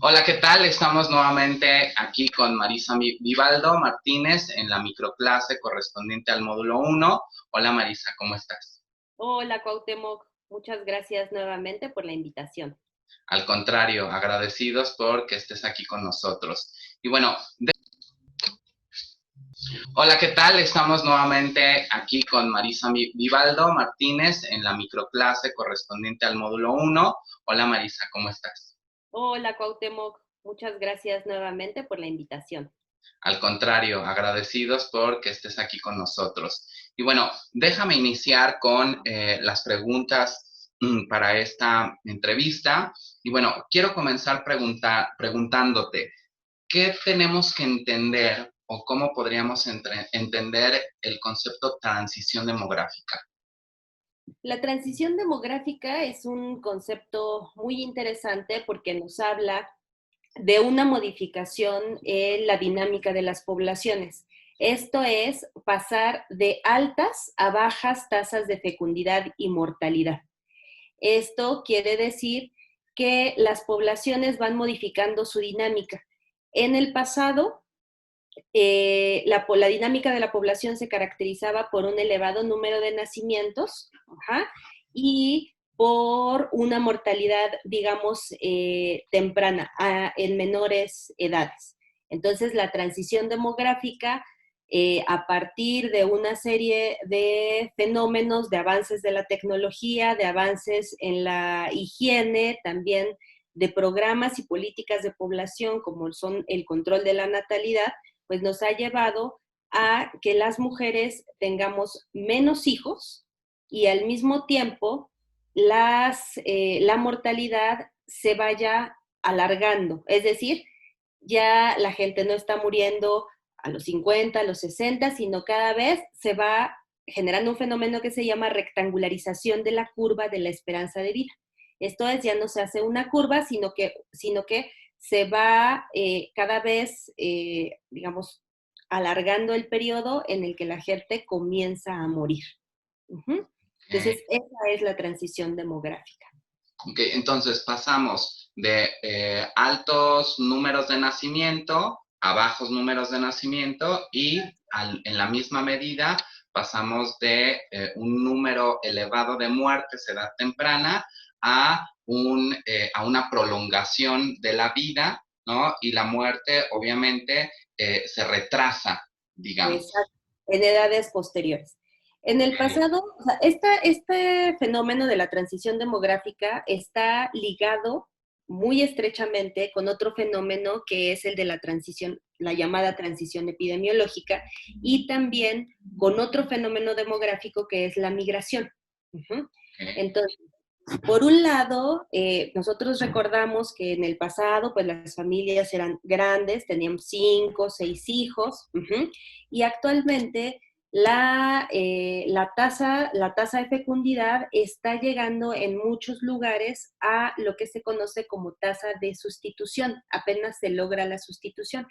Hola, ¿qué tal? Estamos nuevamente aquí con Marisa Vivaldo Martínez en la microclase correspondiente al módulo 1. Hola Marisa, ¿cómo estás? Hola, Cuauhtémoc. Muchas gracias nuevamente por la invitación. Al contrario, agradecidos por que estés aquí con nosotros. Y bueno, hola, ¿qué tal? Estamos nuevamente aquí con Marisa Vivaldo Martínez en la microclase correspondiente al módulo 1. Hola Marisa, ¿cómo estás? Hola, Cuauhtémoc. Muchas gracias nuevamente por la invitación. Al contrario, agradecidos por que estés aquí con nosotros. Y bueno, déjame iniciar con las preguntas para esta entrevista. Y bueno, quiero comenzar preguntándote, ¿qué tenemos que entender o cómo podríamos entender el concepto transición demográfica? La transición demográfica es un concepto muy interesante porque nos habla de una modificación en la dinámica de las poblaciones. Esto es pasar de altas a bajas tasas de fecundidad y mortalidad. Esto quiere decir que las poblaciones van modificando su dinámica. En el pasado, la dinámica de la población se caracterizaba por un elevado número de nacimientos, ajá, y por una mortalidad, digamos, temprana, en menores edades. Entonces, la transición demográfica, a partir de una serie de fenómenos, de avances de la tecnología, de avances en la higiene, también de programas y políticas de población, como son el control de la natalidad, pues nos ha llevado a que las mujeres tengamos menos hijos y al mismo tiempo la mortalidad se vaya alargando. Es decir, ya la gente no está muriendo a los 50, a los 60, sino cada vez se va generando un fenómeno que se llama rectangularización de la curva de la esperanza de vida. Esto es, ya no se hace una curva, sino que se va cada vez, digamos, alargando el periodo en el que la gente comienza a morir. Uh-huh. Okay. Entonces, esa es la transición demográfica. Ok, entonces pasamos de altos números de nacimiento a bajos números de nacimiento y en la misma medida pasamos de un número elevado de muertes a edad temprana a una prolongación de la vida, ¿no? Y la muerte obviamente se retrasa, digamos. Exacto, en edades posteriores. En el Okay. pasado, o sea, este fenómeno de la transición demográfica está ligado muy estrechamente con otro fenómeno que es el de la transición, la llamada transición epidemiológica, y también con otro fenómeno demográfico que es la migración. Uh-huh. Okay. Entonces, por un lado, nosotros recordamos que en el pasado, pues las familias eran grandes, tenían 5, 6 hijos, y actualmente la tasa de fecundidad está llegando en muchos lugares a lo que se conoce como tasa de sustitución, apenas se logra la sustitución.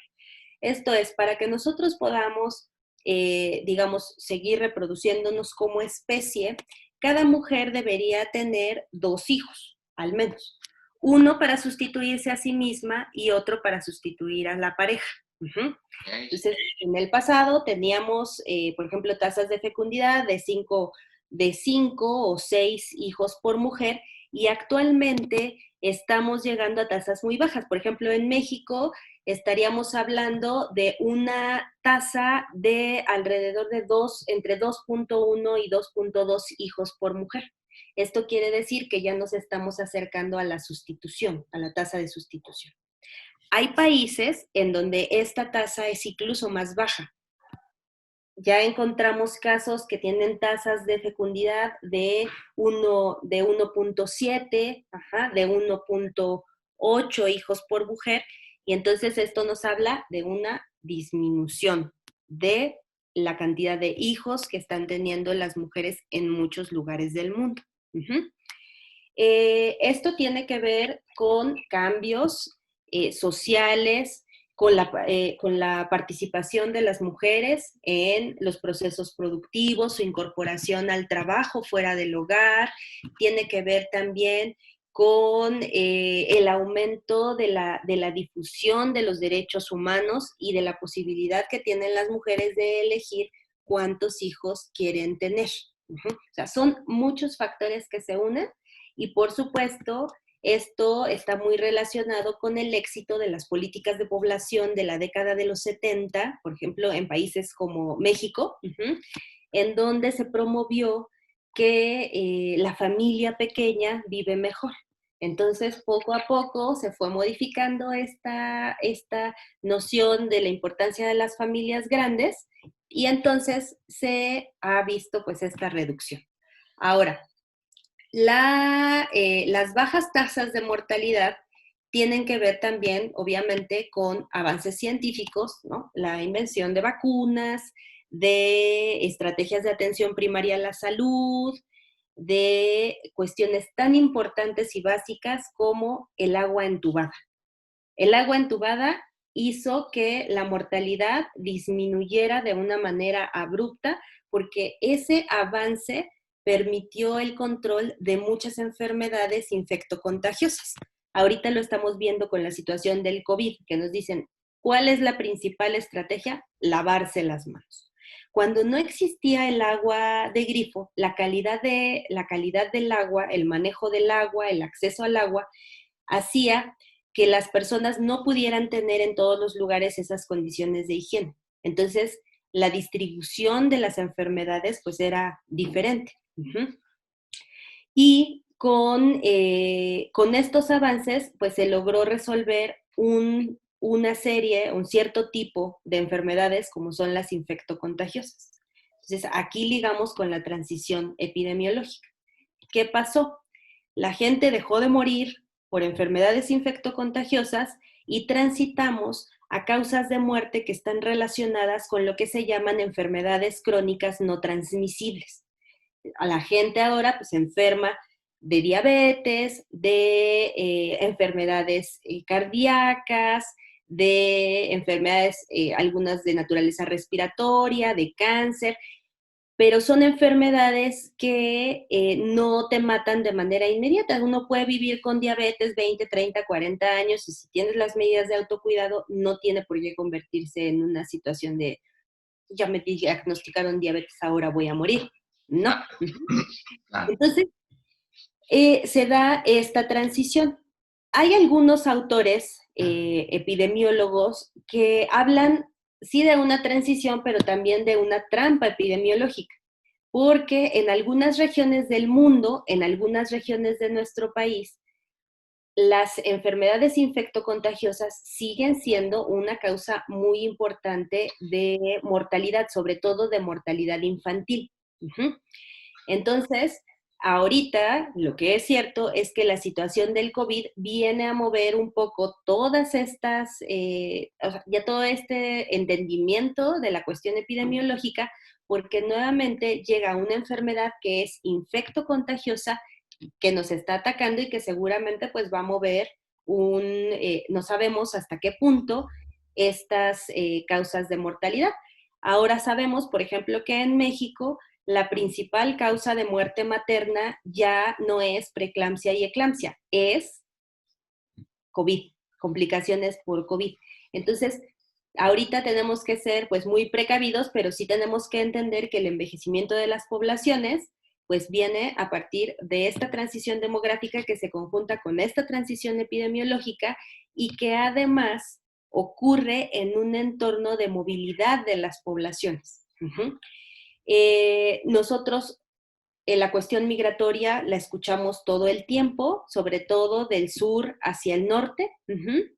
Esto es, para que nosotros podamos, digamos, seguir reproduciéndonos como especie, cada mujer debería tener 2 hijos, al menos. Uno para sustituirse a sí misma y otro para sustituir a la pareja. Uh-huh. Okay. Entonces, en el pasado teníamos, por ejemplo, tasas de fecundidad de cinco o 6 hijos por mujer, y actualmente estamos llegando a tasas muy bajas. Por ejemplo, en México estaríamos hablando de una tasa de alrededor de entre 2.1 y 2.2 hijos por mujer. Esto quiere decir que ya nos estamos acercando a la sustitución, a la tasa de sustitución. Hay países en donde esta tasa es incluso más baja. Ya encontramos casos que tienen tasas de fecundidad de 1.7, de 1.8 hijos por mujer, y entonces esto nos habla de una disminución de la cantidad de hijos que están teniendo las mujeres en muchos lugares del mundo. Uh-huh. Esto tiene que ver con cambios sociales, con la participación de las mujeres en los procesos productivos, su incorporación al trabajo fuera del hogar, tiene que ver también con el aumento de la difusión de los derechos humanos y de la posibilidad que tienen las mujeres de elegir cuántos hijos quieren tener. O sea, son muchos factores que se unen y por supuesto esto está muy relacionado con el éxito de las políticas de población de la década de los 70, por ejemplo, en países como México, en donde se promovió que la familia pequeña vive mejor. Entonces, poco a poco se fue modificando esta noción de la importancia de las familias grandes y entonces se ha visto pues esta reducción. Ahora, las bajas tasas de mortalidad tienen que ver también, obviamente, con avances científicos, ¿no? La invención de vacunas, de estrategias de atención primaria a la salud, de cuestiones tan importantes y básicas como el agua entubada. El agua entubada hizo que la mortalidad disminuyera de una manera abrupta porque ese avance permitió el control de muchas enfermedades infectocontagiosas. Ahorita lo estamos viendo con la situación del COVID, que nos dicen, ¿cuál es la principal estrategia? Lavarse las manos. Cuando no existía el agua de grifo, la calidad del agua, el manejo del agua, el acceso al agua, hacía que las personas no pudieran tener en todos los lugares esas condiciones de higiene. Entonces, la distribución de las enfermedades pues era diferente. Y con estos avances pues se logró resolver un cierto tipo de enfermedades como son las infectocontagiosas. Entonces, aquí ligamos con la transición epidemiológica. ¿Qué pasó? La gente dejó de morir por enfermedades infectocontagiosas y transitamos a causas de muerte que están relacionadas con lo que se llaman enfermedades crónicas no transmisibles. A la gente ahora pues se enferma de diabetes, de enfermedades cardíacas, de enfermedades, algunas de naturaleza respiratoria, de cáncer, pero son enfermedades que no te matan de manera inmediata. Uno puede vivir con diabetes 20, 30, 40 años y si tienes las medidas de autocuidado, no tiene por qué convertirse en una situación de, ya me diagnosticaron diabetes, ahora voy a morir. No. Entonces, se da esta transición. Hay algunos autores epidemiólogos que hablan sí de una transición, pero también de una trampa epidemiológica, porque en algunas regiones del mundo, en algunas regiones de nuestro país, las enfermedades infectocontagiosas siguen siendo una causa muy importante de mortalidad, sobre todo de mortalidad infantil. Entonces, ahorita lo que es cierto es que la situación del COVID viene a mover un poco todas estas, o sea, ya todo este entendimiento de la cuestión epidemiológica, porque nuevamente llega una enfermedad que es infectocontagiosa, que nos está atacando y que seguramente pues va a mover no sabemos hasta qué punto estas causas de mortalidad. Ahora sabemos, por ejemplo, que en México la principal causa de muerte materna ya no es preeclampsia y eclampsia, es COVID, complicaciones por COVID. Entonces, ahorita tenemos que ser pues muy precavidos, pero sí tenemos que entender que el envejecimiento de las poblaciones pues viene a partir de esta transición demográfica que se conjunta con esta transición epidemiológica y que además ocurre en un entorno de movilidad de las poblaciones. Nosotros la cuestión migratoria la escuchamos todo el tiempo, sobre todo del sur hacia el norte. En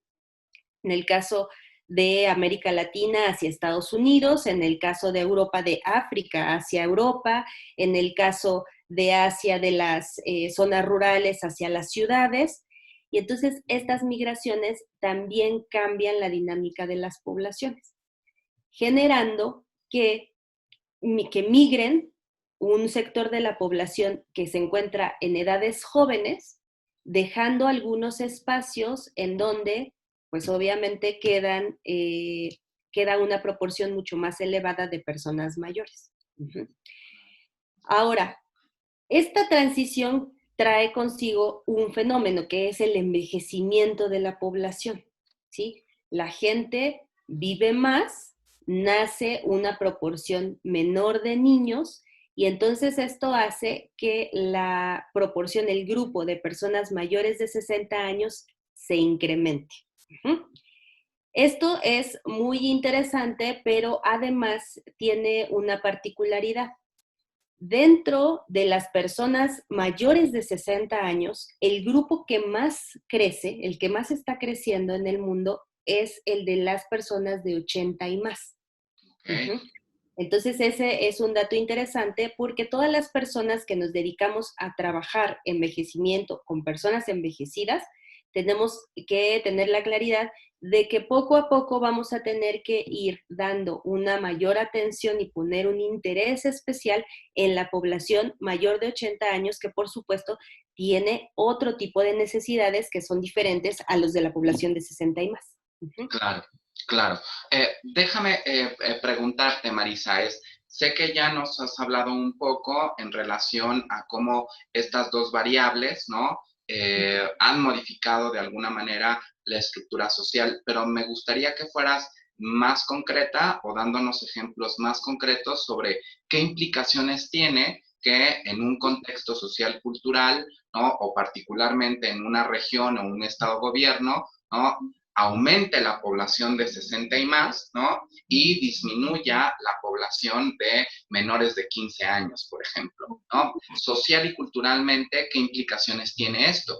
el caso de América Latina hacia Estados Unidos, en el caso de Europa de África hacia Europa, en el caso de Asia de las zonas rurales hacia las ciudades. Y entonces estas migraciones también cambian la dinámica de las poblaciones, generando que migren un sector de la población que se encuentra en edades jóvenes, dejando algunos espacios en donde, pues obviamente queda una proporción mucho más elevada de personas mayores. Ahora, esta transición trae consigo un fenómeno que es el envejecimiento de la población, ¿sí? La gente vive más, nace una proporción menor de niños y entonces esto hace que la proporción, el grupo de personas mayores de 60 años se incremente. Uh-huh. Esto es muy interesante, pero además tiene una particularidad. Dentro de las personas mayores de 60 años, el grupo que más crece, el que más está creciendo en el mundo, es el de las personas de 80 y más. Okay. Uh-huh. Entonces ese es un dato interesante porque todas las personas que nos dedicamos a trabajar envejecimiento con personas envejecidas, tenemos que tener la claridad de que poco a poco vamos a tener que ir dando una mayor atención y poner un interés especial en la población mayor de 80 años que por supuesto tiene otro tipo de necesidades que son diferentes a los de la población de 60 y más. Uh-huh. Claro, claro. Déjame preguntarte, Marisa, sé que ya nos has hablado un poco en relación a cómo estas dos variables, ¿no? Han modificado de alguna manera la estructura social, pero me gustaría que fueras más concreta o dándonos ejemplos más concretos sobre qué implicaciones tiene que en un contexto social cultural, ¿no? O particularmente en una región o un estado gobierno, ¿no? Aumente la población de 60 y más, ¿no? Y disminuya la población de menores de 15 años, por ejemplo, ¿no? Social y culturalmente, ¿qué implicaciones tiene esto?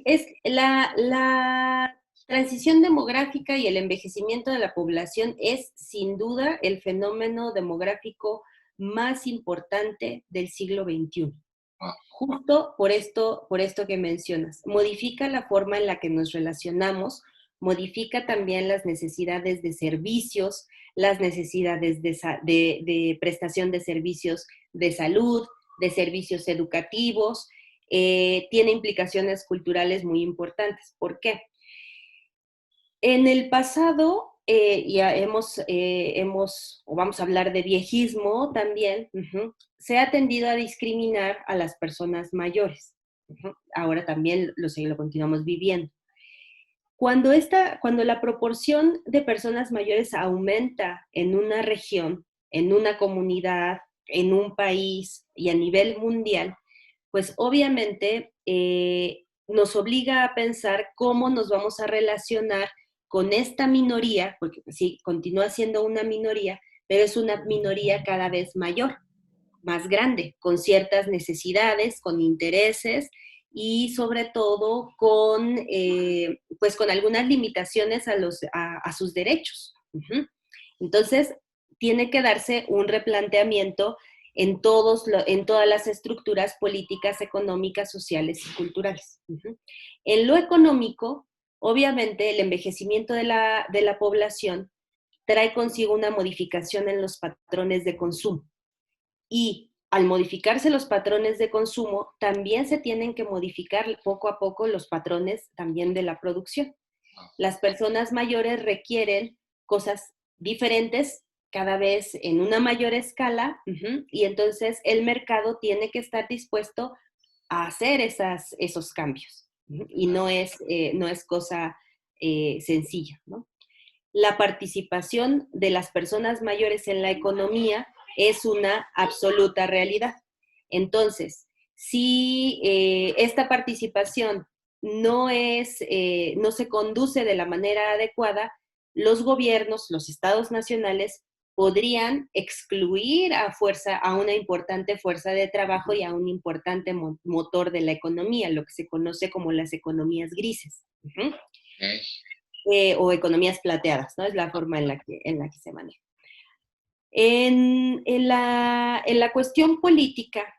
Es la transición demográfica y el envejecimiento de la población es sin duda el fenómeno demográfico más importante del siglo XXI. Wow. Justo por esto que mencionas. Modifica la forma en la que nos relacionamos, modifica también las necesidades de servicios, las necesidades de prestación de servicios de salud, de servicios educativos, tiene implicaciones culturales muy importantes. ¿Por qué? En el pasado, ya o vamos a hablar de viejismo también, uh-huh, se ha tendido a discriminar a las personas mayores. Uh-huh. Ahora también lo continuamos viviendo. Cuando la proporción de personas mayores aumenta en una región, en una comunidad, en un país y a nivel mundial, pues obviamente nos obliga a pensar cómo nos vamos a relacionar con esta minoría, porque sí, continúa siendo una minoría, pero es una minoría cada vez mayor, más grande, con ciertas necesidades, con intereses y sobre todo pues con algunas limitaciones a sus derechos. Uh-huh. Entonces, tiene que darse un replanteamiento en todas las estructuras políticas, económicas, sociales y culturales. Uh-huh. En lo económico, obviamente, el envejecimiento de la población trae consigo una modificación en los patrones de consumo. Y al modificarse los patrones de consumo, también se tienen que modificar poco a poco los patrones también de la producción. Las personas mayores requieren cosas diferentes cada vez en una mayor escala, uh-huh, y entonces el mercado tiene que estar dispuesto a hacer esos cambios. Uh-huh, y no es cosa sencilla, ¿no? La participación de las personas mayores en la economía es una absoluta realidad. Entonces, si esta participación no se conduce de la manera adecuada, los gobiernos, los estados nacionales podrían excluir a una importante fuerza de trabajo y a un importante motor de la economía, lo que se conoce como las economías grises. Uh-huh. Okay. O economías plateadas, ¿no? Es la forma en la que se maneja. En la cuestión política,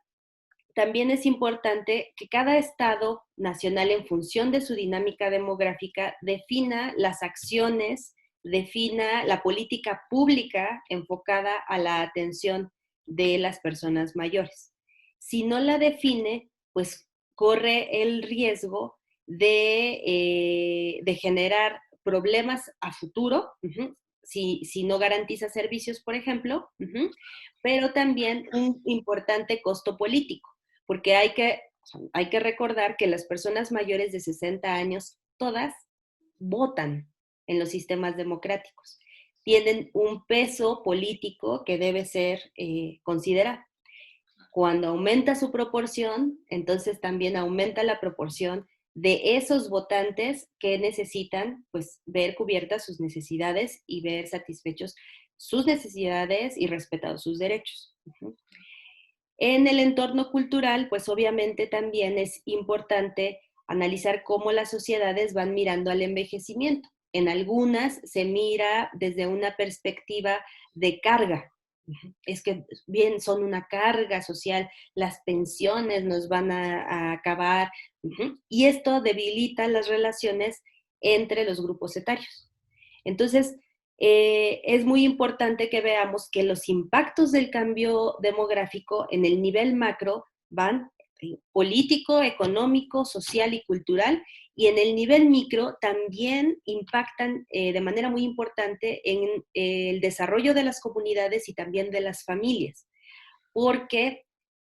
también es importante que cada Estado nacional, en función de su dinámica demográfica, defina las acciones, defina la política pública enfocada a la atención de las personas mayores. Si no la define, pues corre el riesgo de generar problemas a futuro, uh-huh, si no garantiza servicios, por ejemplo, uh-huh, pero también un importante costo político, porque hay que O sea, hay que recordar que las personas mayores de 60 años, todas votan en los sistemas democráticos. Tienen un peso político que debe ser considerado. Cuando aumenta su proporción, entonces también aumenta la proporción de esos votantes que necesitan, pues, ver cubiertas sus necesidades y ver satisfechos sus necesidades y respetados sus derechos. Uh-huh. En el entorno cultural, pues obviamente también es importante analizar cómo las sociedades van mirando al envejecimiento. En algunas se mira desde una perspectiva de carga. Es que bien son una carga social, las pensiones nos van a acabar, y esto debilita las relaciones entre los grupos etarios. Entonces, es muy importante que veamos que los impactos del cambio demográfico en el nivel macro van político, económico, social y cultural, y en el nivel micro también impactan de manera muy importante en el desarrollo de las comunidades y también de las familias, porque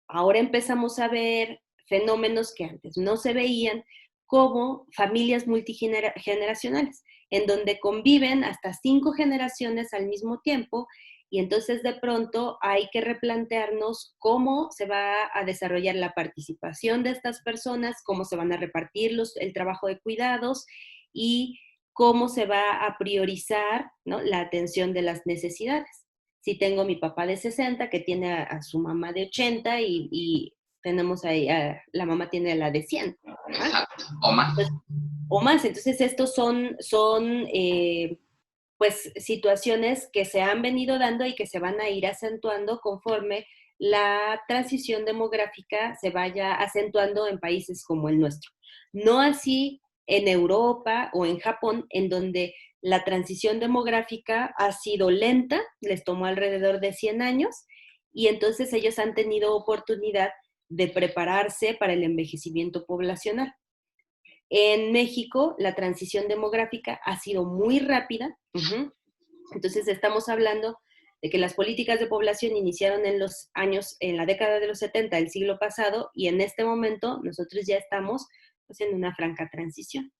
ahora empezamos a ver fenómenos que antes no se veían, como familias multigeneracionales, en donde conviven hasta 5 generaciones al mismo tiempo, y entonces de pronto hay que replantearnos cómo se va a desarrollar la participación de estas personas, cómo se van a repartir el trabajo de cuidados y cómo se va a priorizar, ¿no?, la atención de las necesidades. Si tengo a mi papá de 60 que tiene a su mamá de 80 y tenemos ahí, la mamá tiene a la de 100. Ajá. Exacto, o más. Entonces, o más. Entonces, estos son pues situaciones que se han venido dando y que se van a ir acentuando conforme la transición demográfica se vaya acentuando en países como el nuestro. No así en Europa o en Japón, en donde la transición demográfica ha sido lenta, les tomó alrededor de 100 años, y entonces ellos han tenido oportunidad de prepararse para el envejecimiento poblacional. En México, la transición demográfica ha sido muy rápida. Uh-huh. Entonces, estamos hablando de que las políticas de población iniciaron en la década de los 70 del siglo pasado, y en este momento nosotros ya estamos pues, en una franca transición.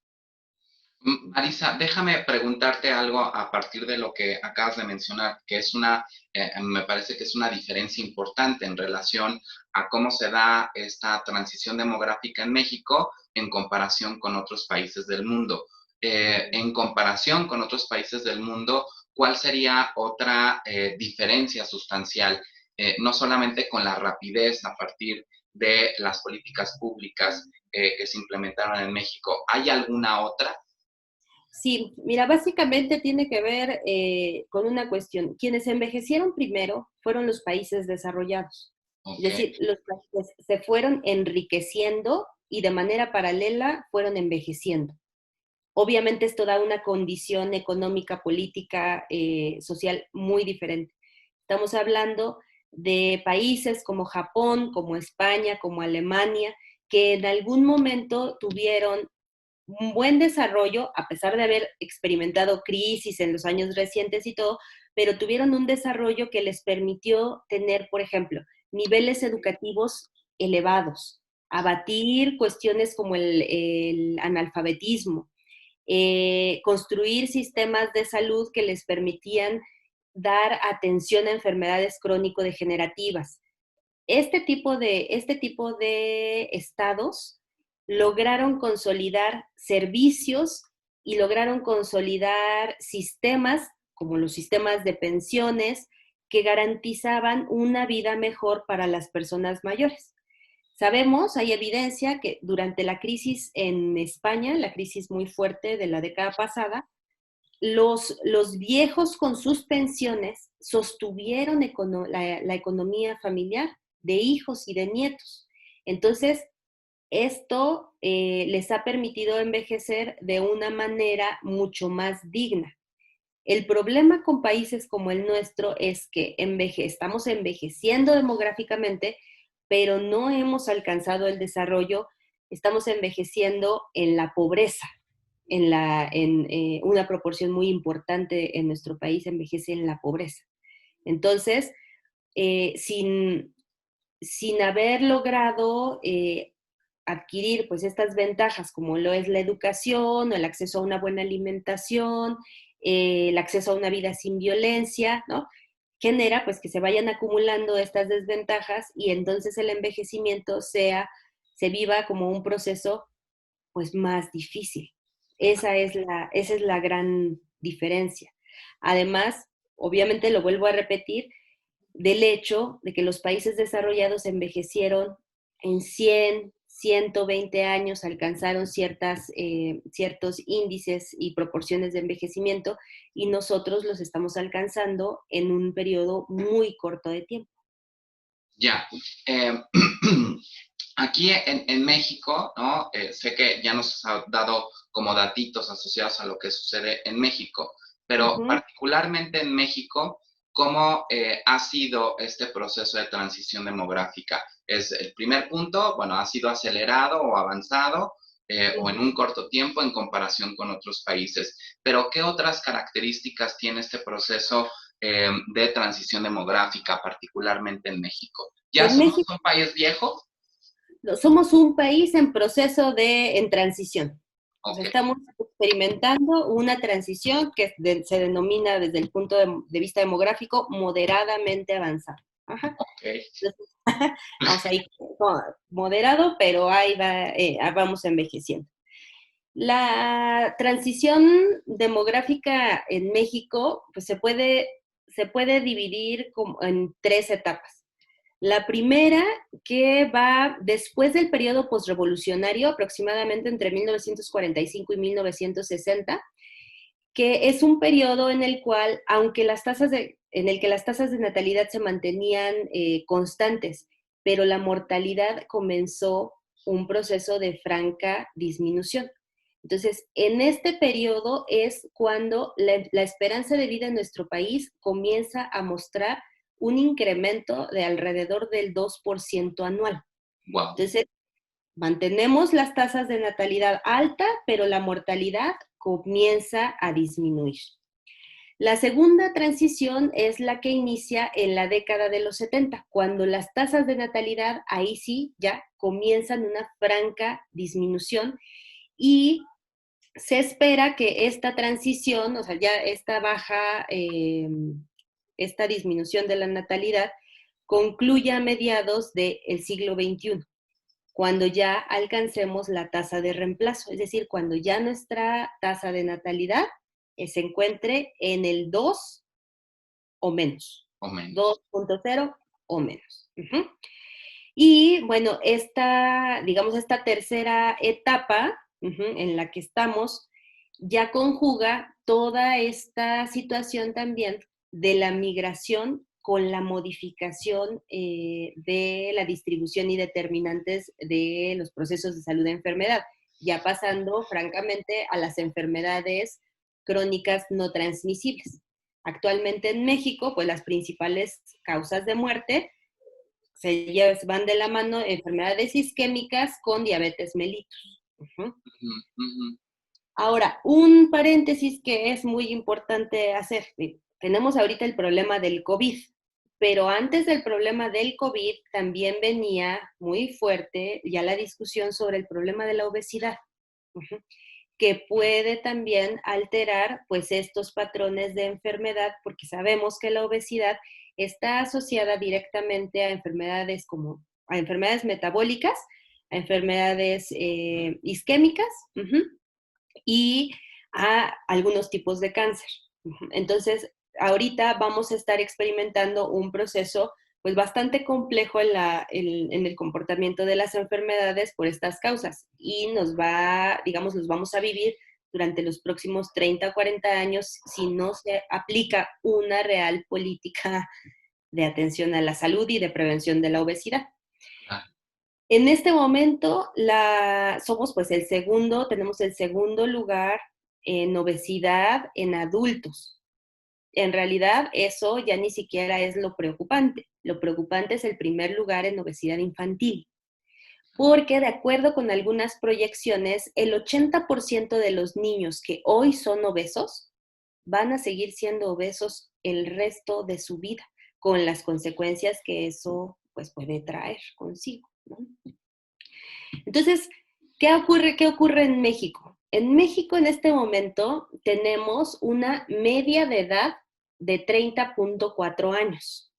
Marisa, déjame preguntarte algo a partir de lo que acabas de mencionar, que es me parece que es una diferencia importante en relación a cómo se da esta transición demográfica en México en comparación con otros países del mundo. En comparación con otros países del mundo, ¿cuál sería otra diferencia sustancial? No solamente con la rapidez a partir de las políticas públicas que se implementaron en México, ¿hay alguna otra? Sí, mira, básicamente tiene que ver con una cuestión. Quienes envejecieron primero fueron los países desarrollados. Es Ok. decir, los países se fueron enriqueciendo y de manera paralela fueron envejeciendo. Obviamente esto da una condición económica, política, social muy diferente. Estamos hablando de países como Japón, como España, como Alemania, que en algún momento tuvieron un buen desarrollo, a pesar de haber experimentado crisis en los años recientes y todo, pero tuvieron un desarrollo que les permitió tener, por ejemplo, niveles educativos elevados, abatir cuestiones como el analfabetismo, construir sistemas de salud que les permitían dar atención a enfermedades crónico-degenerativas. Este tipo de estados lograron consolidar servicios y lograron consolidar sistemas, como los sistemas de pensiones, que garantizaban una vida mejor para las personas mayores. Sabemos, hay evidencia que durante la crisis en España, la crisis muy fuerte de la década pasada, los viejos con sus pensiones sostuvieron la economía familiar de hijos y de nietos. Entonces, esto les ha permitido envejecer de una manera mucho más digna. El problema con países como el nuestro es que estamos envejeciendo demográficamente, pero no hemos alcanzado el desarrollo, estamos envejeciendo en la pobreza, en una proporción muy importante en nuestro país envejece en la pobreza. Entonces, sin haber logrado adquirir pues estas ventajas como lo es la educación o el acceso a una buena alimentación, el acceso a una vida sin violencia, ¿no? Genera pues que se vayan acumulando estas desventajas y entonces el envejecimiento se viva como un proceso pues más difícil. Esa es la gran diferencia. Además, obviamente lo vuelvo a repetir, del hecho de que los países desarrollados envejecieron en 100, 120 años, alcanzaron ciertos índices y proporciones de envejecimiento y nosotros los estamos alcanzando en un periodo muy corto de tiempo. Ya. Eh, Aquí en México, ¿no? Sé que ya nos has dado como datitos asociados a lo que sucede en México, pero Ujú. particularmente en México, ¿cómo ha sido este proceso de transición demográfica? Es el primer punto, bueno, ¿ha sido acelerado o avanzado o en un corto tiempo en comparación con otros países? Pero ¿qué otras características tiene este proceso de transición demográfica, particularmente en México? ¿Ya En somos México un país viejo? somos un país en proceso en transición. O sea, Ok, estamos experimentando una transición que se denomina desde el punto de vista demográfico moderadamente avanzada. Ajá. ok. Entonces, vamos ahí moderado, pero ahí vamos envejeciendo. La transición demográfica en México pues se puede dividir como en tres etapas. La primera, que va después del periodo postrevolucionario, aproximadamente entre 1945 y 1960, que es un periodo en el cual, en el que las tasas de natalidad se mantenían constantes, pero la mortalidad comenzó un proceso de franca disminución. Entonces, en este periodo es cuando la esperanza de vida en nuestro país comienza a mostrar un incremento de alrededor del 2% anual. Wow. Entonces, mantenemos las tasas de natalidad alta, pero la mortalidad comienza a disminuir. La segunda transición es la que inicia en la década de los 70, cuando las tasas de natalidad ahí sí ya comienzan una franca disminución y se espera que esta transición, o sea, ya esta disminución de la natalidad concluya a mediados del siglo XXI, cuando ya alcancemos la tasa de reemplazo, es decir, cuando ya nuestra tasa de natalidad se encuentre en el 2 o menos, O menos. 2.0 o menos. Uh-huh. Y bueno, digamos, esta tercera etapa en la que estamos ya conjuga toda esta situación también de la migración con la modificación de la distribución y determinantes de los procesos de salud de enfermedad, ya pasando francamente a las enfermedades crónicas no transmisibles. Actualmente en México, pues las principales causas de muerte van de la mano enfermedades isquémicas con diabetes mellitus. Uh-huh. Ujú, ujú. Ahora, un paréntesis que es muy importante hacer. Tenemos ahorita el problema del COVID, pero antes del problema del COVID también venía muy fuerte ya la discusión sobre el problema de la obesidad, uh-huh, que puede también alterar pues estos patrones de enfermedad, porque sabemos que la obesidad está asociada directamente a enfermedades metabólicas, a enfermedades isquémicas, uh-huh, y a algunos tipos de cáncer. Entonces, ahorita vamos a estar experimentando un proceso pues bastante complejo en el comportamiento de las enfermedades por estas causas y digamos, los vamos a vivir durante los próximos 30 o 40 años si no se aplica una real política de atención a la salud y de prevención de la obesidad. Ah, En este momento somos pues tenemos el segundo lugar en obesidad en adultos. En realidad eso ya ni siquiera es lo preocupante. Lo preocupante es el primer lugar en obesidad infantil, porque de acuerdo con algunas proyecciones, el 80% de los niños que hoy son obesos van a seguir siendo obesos el resto de su vida, con las consecuencias que eso pues puede traer consigo, ¿no? Entonces, ¿qué ocurre en México? En México en este momento tenemos una media de edad de 30.4 años.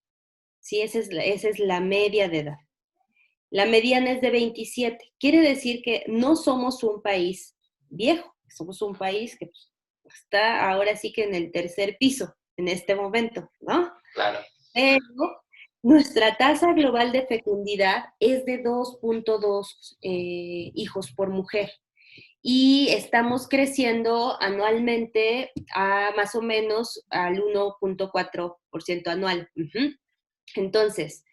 Sí, esa es la media de edad. La mediana es de 27. Quiere decir que no somos un país viejo, somos un país que está ahora sí que en el tercer piso en este momento, ¿no? Claro. Pero nuestra tasa global de fecundidad es de 2.2 hijos por mujer y estamos creciendo anualmente a más o menos al 1.4% anual. Uh-huh. Entonces,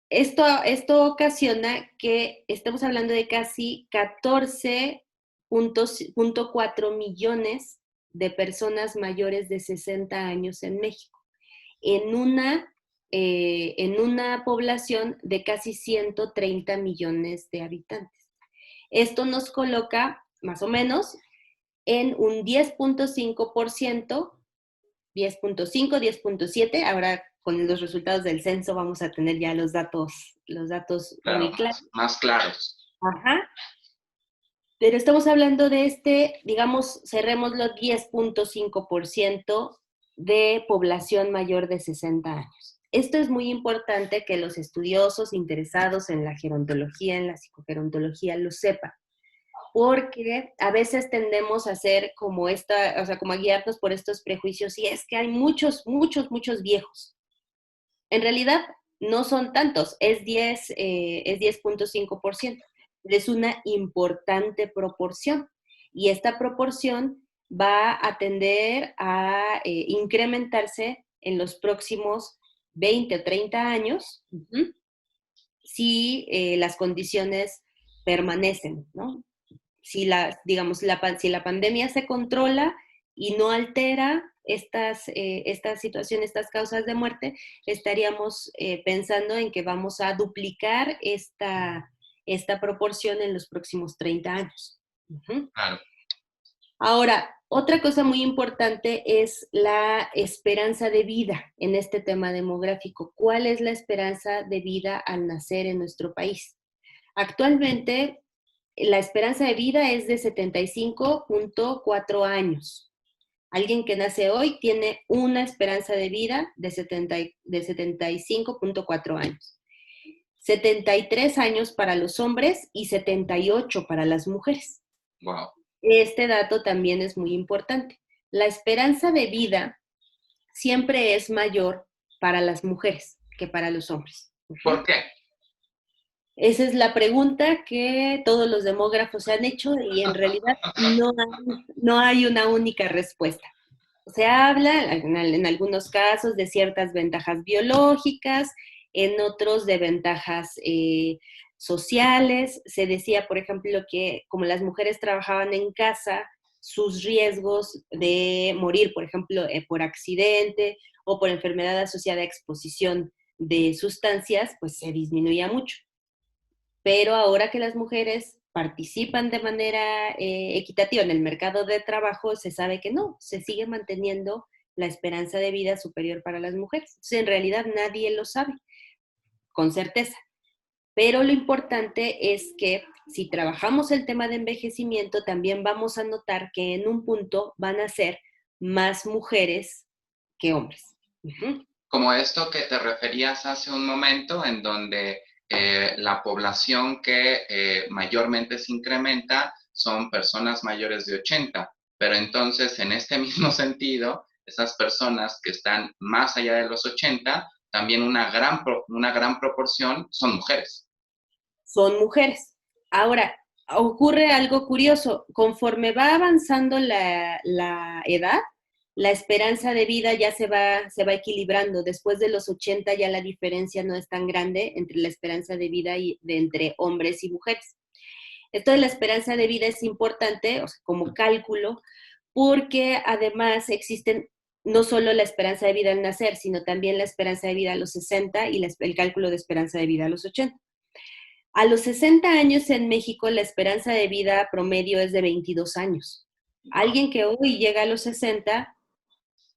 esto ocasiona que estamos hablando de casi 14.4 millones de personas mayores de 60 años en México, en una población de casi 130 millones de habitantes. Esto nos coloca más o menos en un 10.5%, 10.5, 10.7, ahora con los resultados del censo vamos a tener ya los datos Claro, muy claros. más claros. Ajá. Pero estamos hablando de digamos, cerrémoslo, 10.5% de población mayor de 60 años. Esto es muy importante que los estudiosos interesados en la gerontología, en la psicogerontología, lo sepan, porque a veces tendemos a hacer como o sea, como a guiarnos por estos prejuicios, y es que hay muchos, muchos, muchos viejos. En realidad, no son tantos, es 10.5%. Es una importante proporción. Y esta proporción va a tender a incrementarse en los próximos 20 o 30 años, si las condiciones permanecen, ¿no? Digamos, si la pandemia se controla y no altera esta situación, estas causas de muerte, estaríamos pensando en que vamos a duplicar esta proporción en los próximos 30 años. Uh-huh. Claro. Ahora, otra cosa muy importante es la esperanza de vida en este tema demográfico. ¿Cuál es la esperanza de vida al nacer en nuestro país? Actualmente, la esperanza de vida es de 75.4 años. Alguien que nace hoy tiene una esperanza de vida de 75.4 años. 73 años para los hombres y 78 para las mujeres. Wow. Este dato también es muy importante. La esperanza de vida siempre es mayor para las mujeres que para los hombres. ¿Por qué? Esa es la pregunta que todos los demógrafos se han hecho y en realidad no hay una única respuesta. Se habla en algunos casos de ciertas ventajas biológicas, en otros de ventajas sociales. Se decía, por ejemplo, que como las mujeres trabajaban en casa, sus riesgos de morir, por ejemplo, por accidente o por enfermedad asociada a exposición de sustancias, pues se disminuía mucho. Pero ahora que las mujeres participan de manera equitativa en el mercado de trabajo, se sabe que no, se sigue manteniendo la esperanza de vida superior para las mujeres. Entonces, en realidad nadie lo sabe con certeza. Pero lo importante es que si trabajamos el tema de envejecimiento, también vamos a notar que en un punto van a ser más mujeres que hombres. Uh-huh. Como esto que te referías hace un momento, en donde la población que mayormente se incrementa son personas mayores de 80, pero entonces en este mismo sentido, esas personas que están más allá de los 80, también una gran proporción son mujeres. Son mujeres. Ahora, ocurre algo curioso, conforme va avanzando la edad, la esperanza de vida ya se va equilibrando. Después de los 80 ya la diferencia no es tan grande entre la esperanza de vida entre hombres y mujeres. Esto de la esperanza de vida es importante, o sea, como cálculo, porque además existen no solo la esperanza de vida al nacer, sino también la esperanza de vida a los 60 y el cálculo de esperanza de vida a los 80. A los 60 años en México la esperanza de vida promedio es de 22 años. Alguien que hoy llega a los 60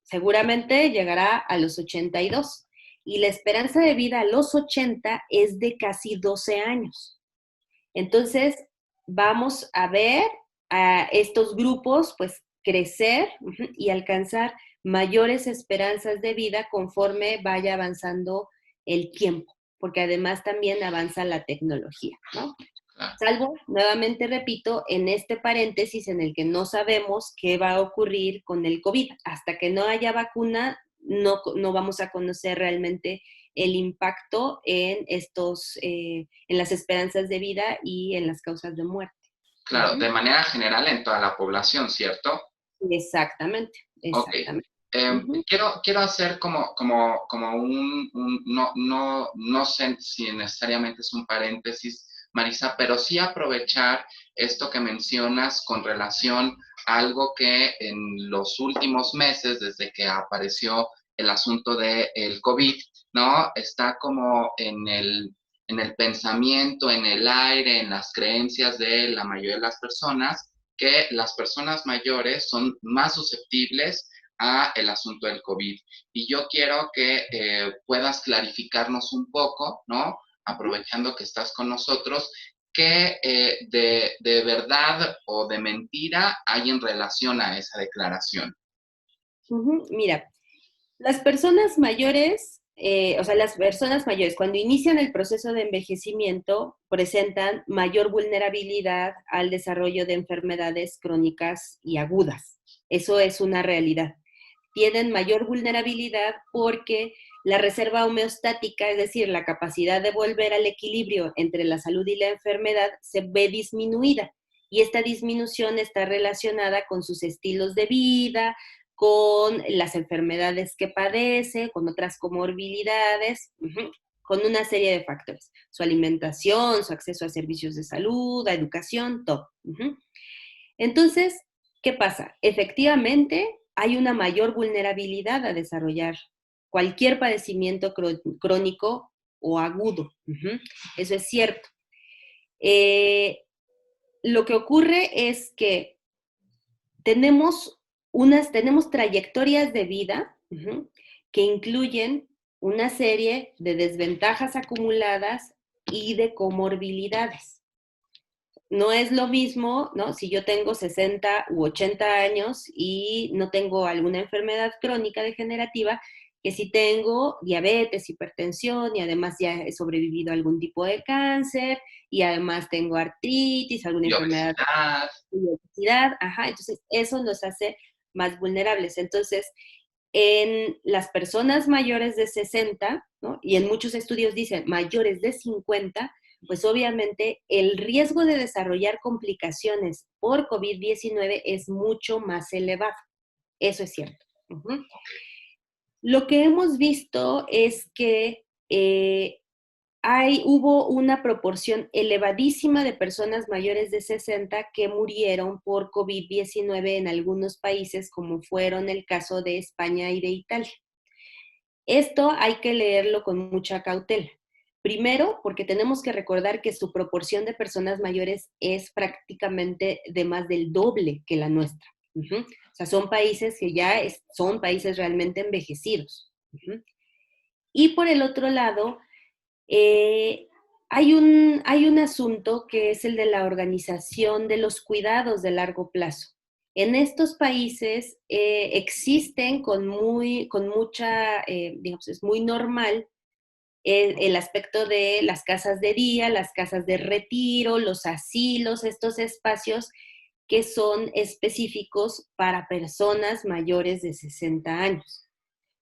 seguramente llegará a los 82. y la esperanza de vida a los 80 es de casi 12 años. Entonces, vamos a ver a estos grupos pues crecer y alcanzar mayores esperanzas de vida conforme vaya avanzando el tiempo, porque además también avanza la tecnología, ¿no? Salvo, nuevamente repito, en este paréntesis en el que no sabemos qué va a ocurrir con el COVID. Hasta que no haya vacuna, no vamos a conocer realmente el impacto en en las esperanzas de vida y en las causas de muerte. Claro, de manera general en toda la población, ¿cierto? Exactamente, Ok. exactamente. Uh-huh. Quiero hacer como no sé si necesariamente es un paréntesis, Marisa, pero sí aprovechar esto que mencionas con relación a algo que en los últimos meses, desde que apareció el asunto del COVID, ¿no? Está como en el pensamiento, en el aire, en las creencias de la mayoría de las personas, que las personas mayores son más susceptibles a el asunto del COVID. Y yo quiero que puedas clarificarnos un poco, ¿no? Aprovechando que estás con nosotros, qué de verdad o de mentira hay en relación a esa declaración. Uh-huh. Mira, las personas mayores, las personas mayores cuando inician el proceso de envejecimiento presentan mayor vulnerabilidad al desarrollo de enfermedades crónicas y agudas. Eso es una realidad. Tienen mayor vulnerabilidad porque la reserva homeostática, es decir, la capacidad de volver al equilibrio entre la salud y la enfermedad, se ve disminuida. Y esta disminución está relacionada con sus estilos de vida, con las enfermedades que padece, con otras comorbilidades, con una serie de factores. Su alimentación, su acceso a servicios de salud, a educación, todo. Entonces, ¿qué pasa? Efectivamente, hay una mayor vulnerabilidad a desarrollar cualquier padecimiento crónico o agudo. Eso es cierto. Lo que ocurre es que tenemos trayectorias de vida que incluyen una serie de desventajas acumuladas y de comorbilidades. No es lo mismo, ¿no? Si yo tengo 60 u 80 años y no tengo alguna enfermedad crónica degenerativa, que si tengo diabetes, hipertensión y además ya he sobrevivido a algún tipo de cáncer y además tengo artritis, alguna enfermedad de obesidad, entonces eso nos hace más vulnerables. Entonces, en las personas mayores de 60, ¿no? Y en muchos estudios dicen mayores de 50, pues obviamente el riesgo de desarrollar complicaciones por COVID-19 es mucho más elevado. Eso es cierto. Lo que hemos visto es que hubo una proporción elevadísima de personas mayores de 60 que murieron por COVID-19 en algunos países, como fueron el caso de España y de Italia. Esto hay que leerlo con mucha cautela. Primero, porque tenemos que recordar que su proporción de personas mayores es prácticamente de más del doble que la nuestra. O sea, son países que ya son países realmente envejecidos. Y por el otro lado, hay un asunto que es el de la organización de los cuidados de largo plazo. En estos países existen digamos, es muy normal el aspecto de las casas de día, las casas de retiro, los asilos, estos espacios que son específicos para personas mayores de 60 años.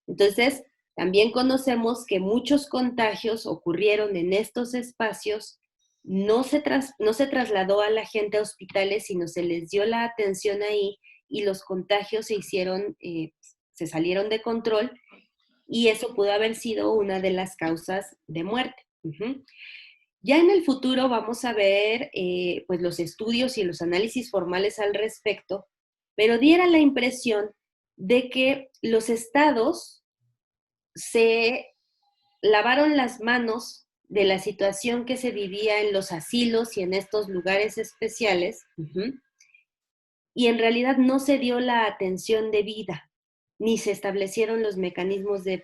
Entonces, también conocemos que muchos contagios ocurrieron en estos espacios, no se trasladó a la gente a hospitales, sino se les dio la atención ahí y los contagios se salieron de control y eso pudo haber sido una de las causas de muerte. Ya en el futuro vamos a ver pues los estudios y los análisis formales al respecto, pero diera la impresión de que los estados se lavaron las manos de la situación que se vivía en los asilos y en estos lugares especiales, y en realidad no se dio la atención debida, ni se establecieron los mecanismos de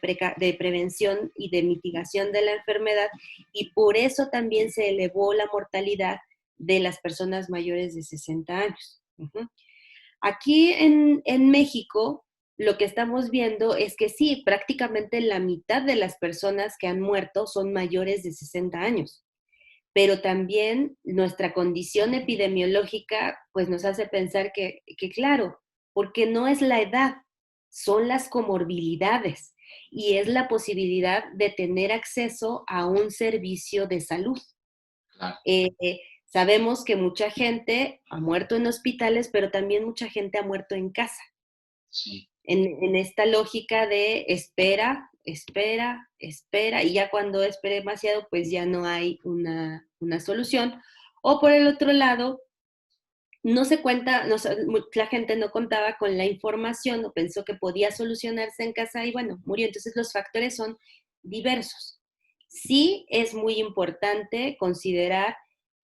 prevención y de mitigación de la enfermedad, y por eso también se elevó la mortalidad de las personas mayores de 60 años. Uh-huh. Aquí en México, lo que estamos viendo es que sí, prácticamente la mitad de las personas que han muerto son mayores de 60 años, pero también nuestra condición epidemiológica pues nos hace pensar que claro, porque no es la edad, son las comorbilidades y es la posibilidad de tener acceso a un servicio de salud. Claro, Eh, Sabemos que mucha gente ha muerto en hospitales, pero también mucha gente ha muerto en casa, sí, en esta lógica de espera, espera, espera, y ya cuando espere demasiado, pues ya no hay una solución. O por el otro lado, no se cuenta, no, la gente no contaba con la información o pensó que podía solucionarse en casa y bueno, murió. Entonces los factores son diversos. Sí es muy importante considerar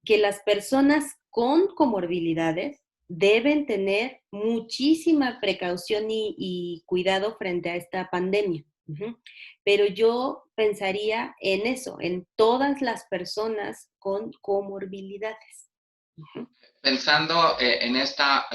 que las personas con comorbilidades deben tener muchísima precaución y cuidado frente a esta pandemia. Uh-huh. Pero yo pensaría en eso, en todas las personas con comorbilidades. Uh-huh. pensando en esta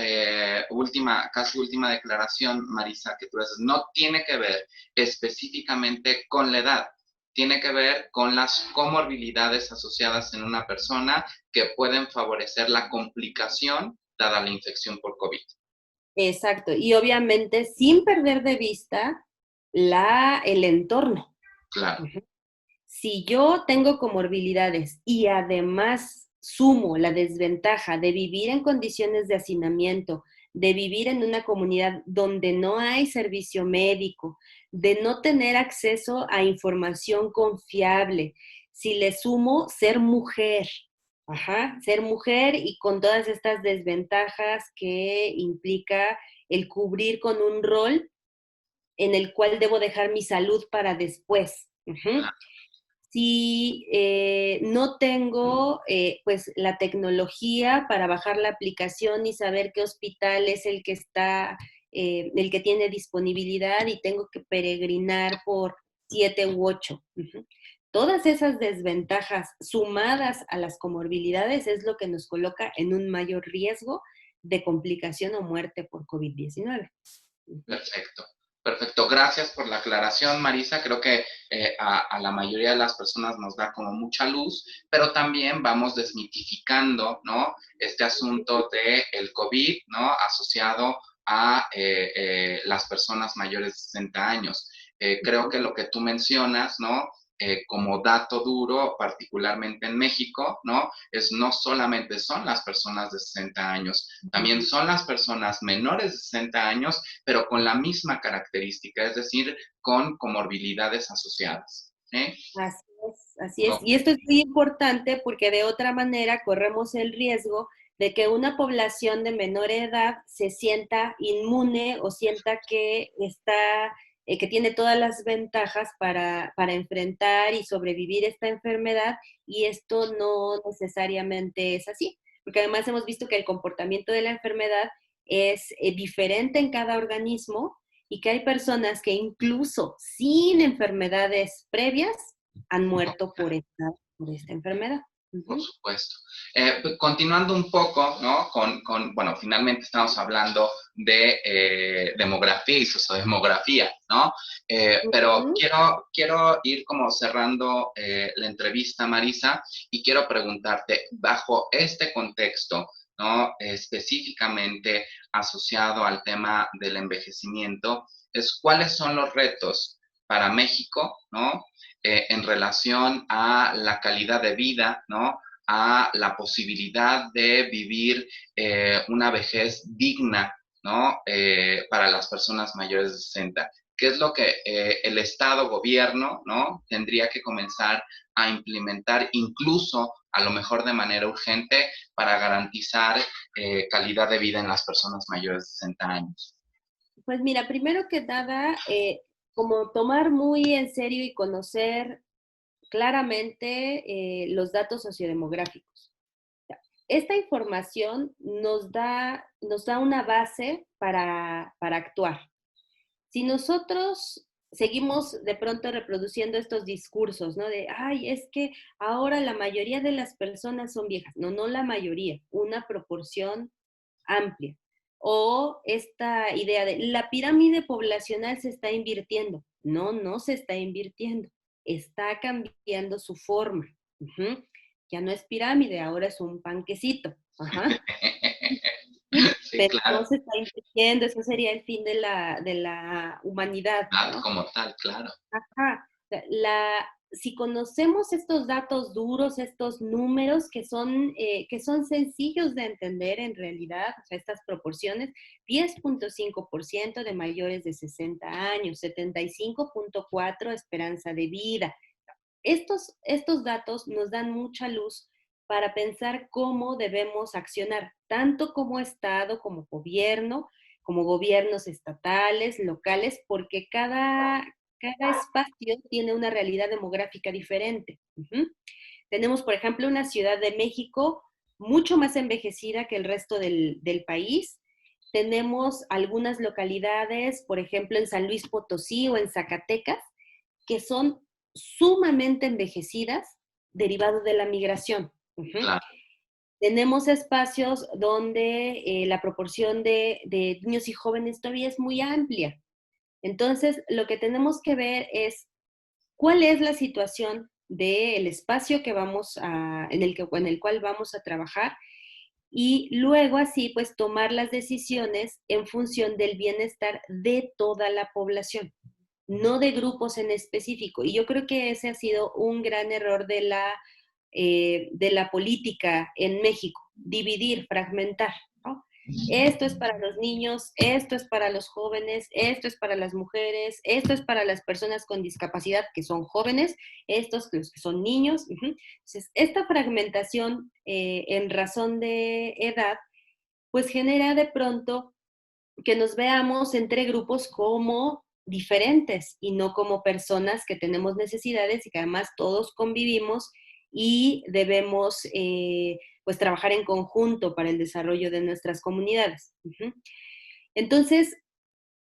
casi última declaración, Marisa, que tú haces, no tiene que ver específicamente con la edad, tiene que ver con las comorbilidades asociadas en una persona que pueden favorecer la complicación dada la infección por COVID. Exacto, y obviamente sin perder de vista el entorno. Claro, Ujú. Si yo tengo comorbilidades y además sumo la desventaja de vivir en condiciones de hacinamiento, de vivir en una comunidad donde no hay servicio médico, de no tener acceso a información confiable, si le sumo ser mujer, ajá, ser mujer y con todas estas desventajas que implica el cubrir con un rol en el cual debo dejar mi salud para después. Ujú. claro, Si no tengo pues la tecnología para bajar la aplicación y saber qué hospital es el que está, el que tiene disponibilidad y tengo que peregrinar por 7 u 8. Uh-huh. Todas esas desventajas sumadas a las comorbilidades es lo que nos coloca en un mayor riesgo de complicación o muerte por COVID-19. Uh-huh. perfecto. Perfecto, gracias por la aclaración, Marisa. Creo que a la mayoría de las personas nos da como mucha luz, pero también vamos desmitificando, ¿no? Este asunto del COVID, ¿no? Asociado a las personas mayores de 60 años. Creo que lo que tú mencionas, ¿no? Como dato duro, particularmente en México, ¿no? No solamente son las personas de 60 años, también son las personas menores de 60 años, pero con la misma característica, es decir, con comorbilidades asociadas. ¿Eh? Así es, así es. Oh, Y esto es muy importante porque de otra manera corremos el riesgo de que una población de menor edad se sienta inmune o sienta que está, que tiene todas las ventajas para enfrentar y sobrevivir esta enfermedad, y esto no necesariamente es así, porque además hemos visto que el comportamiento de la enfermedad es diferente en cada organismo y que hay personas que incluso sin enfermedades previas han muerto por esta enfermedad. por Uh-huh. supuesto. Continuando un poco, ¿no? Bueno, finalmente estamos hablando de demografía y sociodemografía, ¿no? Pero Uh-huh. quiero ir como cerrando la entrevista, Marisa, y quiero preguntarte, bajo este contexto, ¿no? Específicamente asociado al tema del envejecimiento, ¿cuáles son los retos para México, ¿no? En relación a la calidad de vida, ¿no? A la posibilidad de vivir una vejez digna, ¿no? Para las personas mayores de 60. ¿Qué es lo que el Estado, gobierno, ¿no? Tendría que comenzar a implementar incluso a lo mejor de manera urgente para garantizar calidad de vida en las personas mayores de 60 años? Pues mira, primero que nada, como tomar muy en serio y conocer claramente los datos sociodemográficos. Esta información nos da una base para actuar. Si nosotros seguimos de pronto reproduciendo estos discursos, ¿no? De, ay, es que ahora la mayoría de las personas son viejas. No, no la mayoría, una proporción amplia. O esta idea de la pirámide poblacional se está invirtiendo. No, no se está invirtiendo. Está cambiando su forma. Ujú. Ya no es pirámide, ahora es un panquecito. Ajá. Sí, Pero no claro. se está invirtiendo, eso sería el fin de la humanidad, ¿no? Como tal, claro. Ajá. Si conocemos estos datos duros, estos números que son sencillos de entender en realidad, o sea, estas proporciones, 10,5% de mayores de 60 años, 75,4% esperanza de vida. Estos datos nos dan mucha luz para pensar cómo debemos accionar, tanto como Estado, como gobiernos estatales, locales, porque cada espacio tiene una realidad demográfica diferente. Ujú. Tenemos, por ejemplo, una Ciudad de México mucho más envejecida que el resto del país. Tenemos algunas localidades, por ejemplo, en San Luis Potosí o en Zacatecas, que son sumamente envejecidas derivado de la migración. Ujú. Claro. Tenemos espacios donde la proporción de niños y jóvenes todavía es muy amplia. Entonces, lo que tenemos que ver es cuál es la situación del espacio que en el cual vamos a trabajar y luego así pues tomar las decisiones en función del bienestar de toda la población, no de grupos en específico. Y yo creo que ese ha sido un gran error de la política en México, dividir, fragmentar, ¿no? Esto es para los niños, esto es para los jóvenes, esto es para las mujeres, esto es para las personas con discapacidad que son jóvenes, estos los que son niños. Uh-huh. Entonces, esta fragmentación en razón de edad, pues genera de pronto que nos veamos entre grupos como diferentes y no como personas que tenemos necesidades y que además todos convivimos y debemos pues trabajar en conjunto para el desarrollo de nuestras comunidades. Uh-huh. Entonces,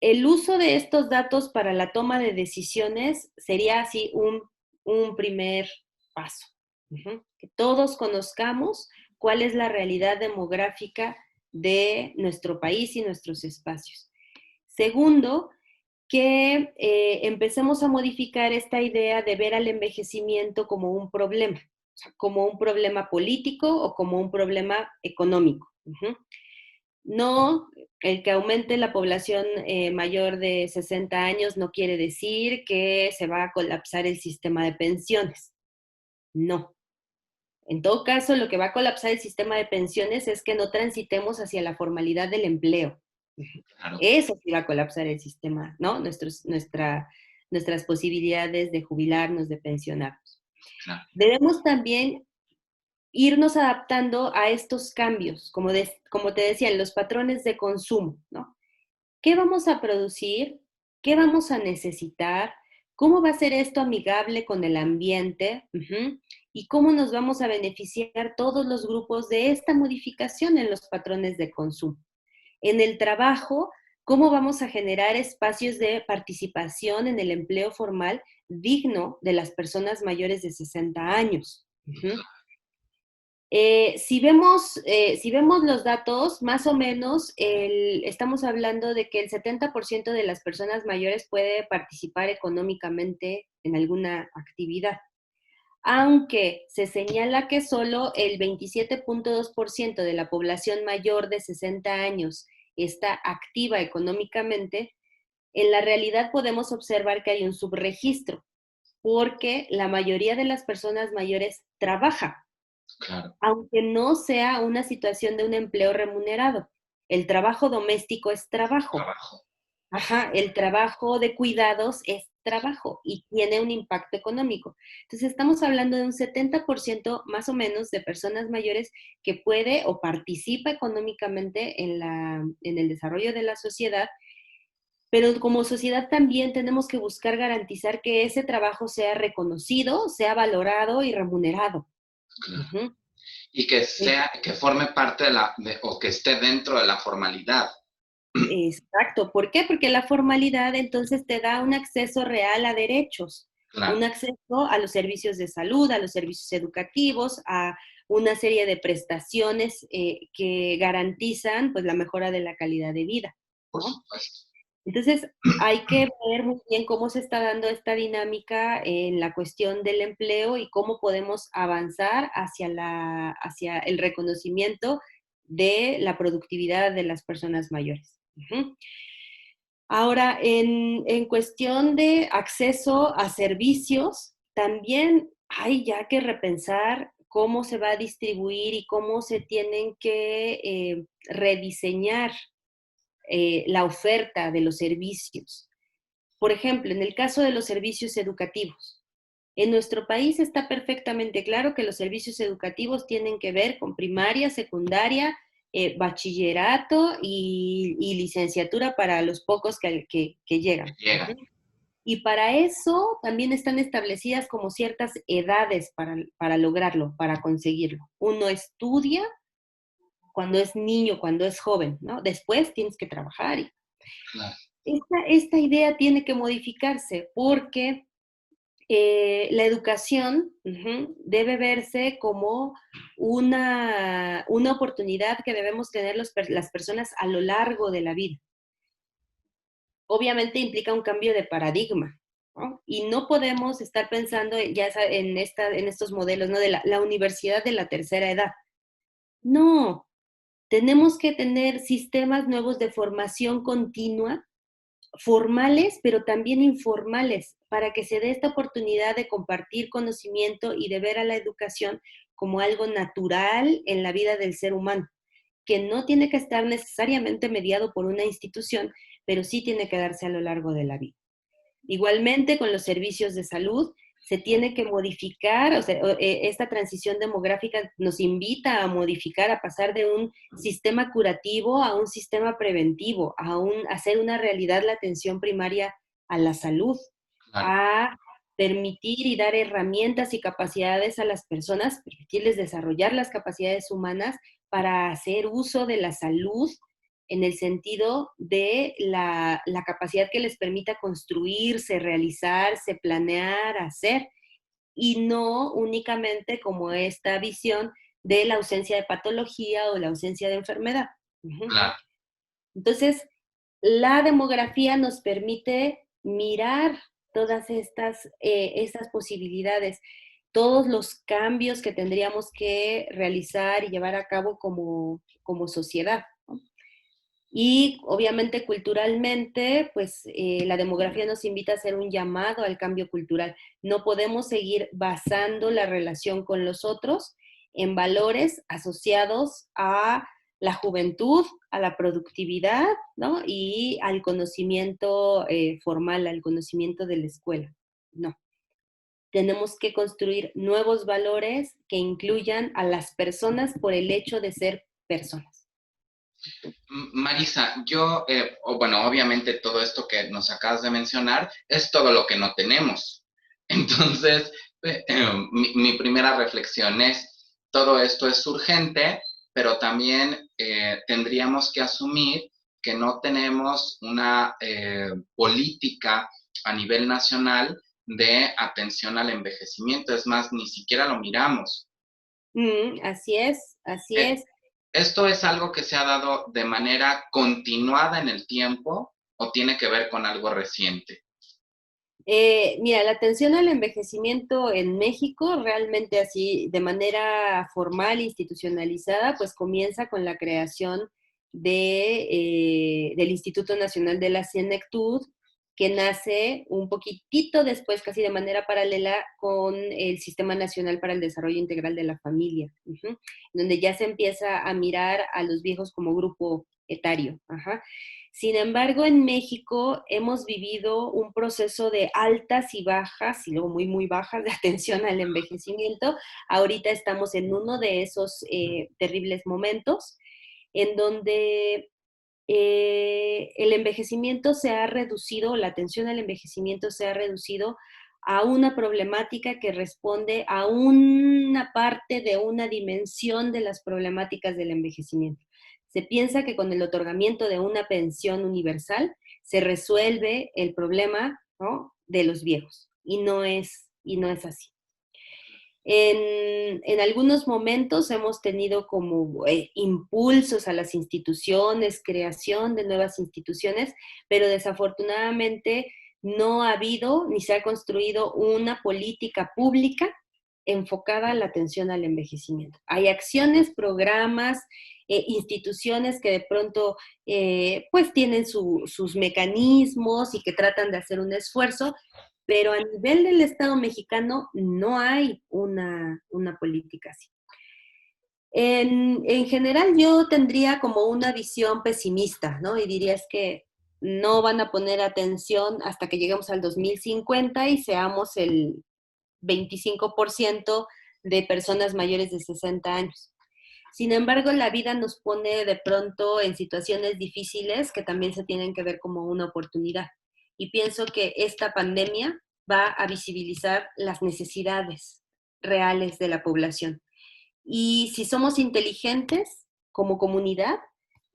el uso de estos datos para la toma de decisiones sería así un primer paso. Uh-huh. Que todos conozcamos cuál es la realidad demográfica de nuestro país y nuestros espacios. Segundo, que empecemos a modificar esta idea de ver al envejecimiento como un problema, o sea, como un problema político o como un problema económico. Uh-huh. No, el que aumente la población mayor de 60 años no quiere decir que se va a colapsar el sistema de pensiones. No. En todo caso, lo que va a colapsar el sistema de pensiones es que no transitemos hacia la formalidad del empleo. Claro, Eso sí va a colapsar el sistema, ¿no? Nuestras posibilidades de jubilarnos, de pensionarnos. claro. Debemos también irnos adaptando a estos cambios, como te decía, en los patrones de consumo, ¿no? ¿Qué vamos a producir? ¿Qué vamos a necesitar? ¿Cómo va a ser esto amigable con el ambiente? Uh-huh. ¿Y cómo nos vamos a beneficiar todos los grupos de esta modificación en los patrones de consumo? En el trabajo, ¿cómo vamos a generar espacios de participación en el empleo formal digno de las personas mayores de 60 años? Uh-huh. Si vemos los datos, más o menos estamos hablando de que el 70% de las personas mayores puede participar económicamente en alguna actividad, aunque se señala que solo el 27,2% de la población mayor de 60 años está activa económicamente. En la realidad podemos observar que hay un subregistro, porque la mayoría de las personas mayores trabaja, Claro. aunque no sea una situación de un empleo remunerado. El trabajo doméstico es trabajo. Trabajo. Ajá, el trabajo de cuidados es trabajo y tiene un impacto económico. Entonces, estamos hablando de un 70% más o menos de personas mayores que puede o participa económicamente en el desarrollo de la sociedad, pero como sociedad también tenemos que buscar garantizar que ese trabajo sea reconocido, sea valorado y remunerado. Claro. Uh-huh. Y que forme parte o que esté dentro de la formalidad. Exacto. ¿Por qué? Porque la formalidad entonces te da un acceso real a derechos, un Claro, acceso a los servicios de salud, a los servicios educativos, a una serie de prestaciones que garantizan pues la mejora de la calidad de vida, por ¿no? supuesto. Entonces, hay que ver muy bien cómo se está dando esta dinámica en la cuestión del empleo y cómo podemos avanzar hacia el reconocimiento de la productividad de las personas mayores. Ujú. Ahora, en cuestión de acceso a servicios, también hay ya que repensar cómo se va a distribuir y cómo se tienen que rediseñar la oferta de los servicios. Por ejemplo, en el caso de los servicios educativos, en nuestro país está perfectamente claro que los servicios educativos tienen que ver con primaria, secundaria, bachillerato y licenciatura para los pocos que llegan. Llega, Y para eso también están establecidas como ciertas edades para lograrlo, para conseguirlo. Uno estudia cuando es niño, cuando es joven, ¿no? Después tienes que trabajar. claro, Esta idea tiene que modificarse porque la educación debe verse como una oportunidad que debemos tener las personas a lo largo de la vida. Obviamente implica un cambio de paradigma, ¿no? Y no podemos estar pensando en estos modelos, ¿no? De la universidad de la tercera edad. No, tenemos que tener sistemas nuevos de formación continua formales, pero también informales, para que se dé esta oportunidad de compartir conocimiento y de ver a la educación como algo natural en la vida del ser humano, que no tiene que estar necesariamente mediado por una institución, pero sí tiene que darse a lo largo de la vida. Igualmente, con los servicios de salud, se tiene que modificar, o sea, esta transición demográfica nos invita a modificar, a pasar de un sistema curativo a un sistema preventivo, a hacer una realidad la atención primaria a la salud, claro, a permitir y dar herramientas y capacidades a las personas, permitirles desarrollar las capacidades humanas para hacer uso de la salud en el sentido de la capacidad que les permita construirse, realizarse, planear, hacer, y no únicamente como esta visión de la ausencia de patología o la ausencia de enfermedad. Ujú. claro. Entonces, la demografía nos permite mirar todas estas posibilidades, todos los cambios que tendríamos que realizar y llevar a cabo como sociedad, ¿no? Y obviamente culturalmente, pues la demografía nos invita a hacer un llamado al cambio cultural. No podemos seguir basando la relación con los otros en valores asociados a la juventud, a la productividad, ¿no? Y al conocimiento formal, al conocimiento de la escuela. No. Tenemos que construir nuevos valores que incluyan a las personas por el hecho de ser personas. Marisa, bueno, obviamente todo esto que nos acabas de mencionar es todo lo que no tenemos. Entonces, mi primera reflexión es, todo esto es urgente, pero también tendríamos que asumir que no tenemos una política a nivel nacional de atención al envejecimiento. Es más, ni siquiera lo miramos. Así es, así Eh, es. ¿Esto es algo que se ha dado de manera continuada en el tiempo o tiene que ver con algo reciente? Mira, la atención al envejecimiento en México, realmente así, de manera formal, institucionalizada, pues comienza con la creación del Instituto Nacional de la Senectud, que nace un poquitito después, casi de manera paralela, con el Sistema Nacional para el Desarrollo Integral de la Familia, donde ya se empieza a mirar a los viejos como grupo etario. Ajá. Sin embargo, en México hemos vivido un proceso de altas y bajas, y luego muy, muy bajas, de atención al envejecimiento. Ahorita estamos en uno de esos terribles momentos en donde el envejecimiento se ha reducido, la atención al envejecimiento se ha reducido a una problemática que responde a una parte de una dimensión de las problemáticas del envejecimiento. Se piensa que con el otorgamiento de una pensión universal se resuelve el problema, ¿no?, de los viejos, y no es así. En algunos momentos hemos tenido como impulsos a las instituciones, creación de nuevas instituciones, pero desafortunadamente no ha habido ni se ha construido una política pública enfocada a la atención al envejecimiento. Hay acciones, programas, instituciones que de pronto pues tienen sus mecanismos y que tratan de hacer un esfuerzo, pero a nivel del Estado mexicano no hay una política así. En general yo tendría como una visión pesimista, ¿no? Y diría es que no van a poner atención hasta que lleguemos al 2050 y seamos el 25% de personas mayores de 60 años. Sin embargo, la vida nos pone de pronto en situaciones difíciles que también se tienen que ver como una oportunidad. Y pienso que esta pandemia va a visibilizar las necesidades reales de la población. Y si somos inteligentes como comunidad,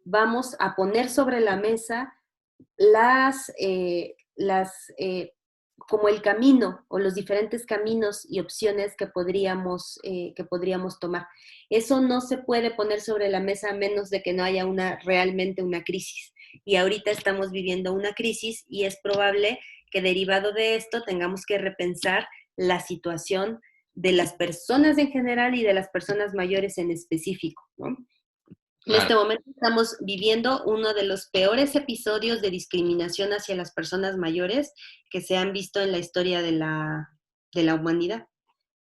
vamos a poner sobre la mesa como el camino o los diferentes caminos y opciones que podríamos tomar. Eso no se puede poner sobre la mesa a menos de que no haya realmente una crisis. Y ahorita estamos viviendo una crisis y es probable que derivado de esto tengamos que repensar la situación de las personas en general y de las personas mayores en específico, ¿no? En Claro. este momento estamos viviendo uno de los peores episodios de discriminación hacia las personas mayores que se han visto en la historia de la humanidad.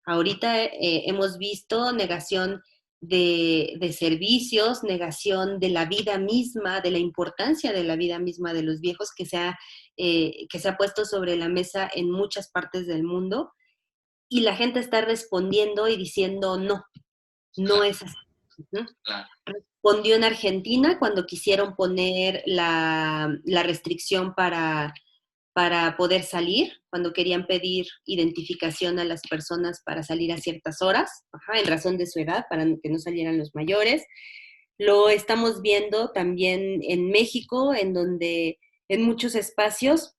Ahorita hemos visto negación de servicios, negación de la vida misma, de la importancia de la vida misma de los viejos que se ha puesto sobre la mesa en muchas partes del mundo y la gente está respondiendo y diciendo no, no Claro, es así. ¿No? claro. Respondió en Argentina cuando quisieron poner la restricción para poder salir, cuando querían pedir identificación a las personas para salir a ciertas horas, en razón de su edad, para que no salieran los mayores. Lo estamos viendo también en México, en donde en muchos espacios,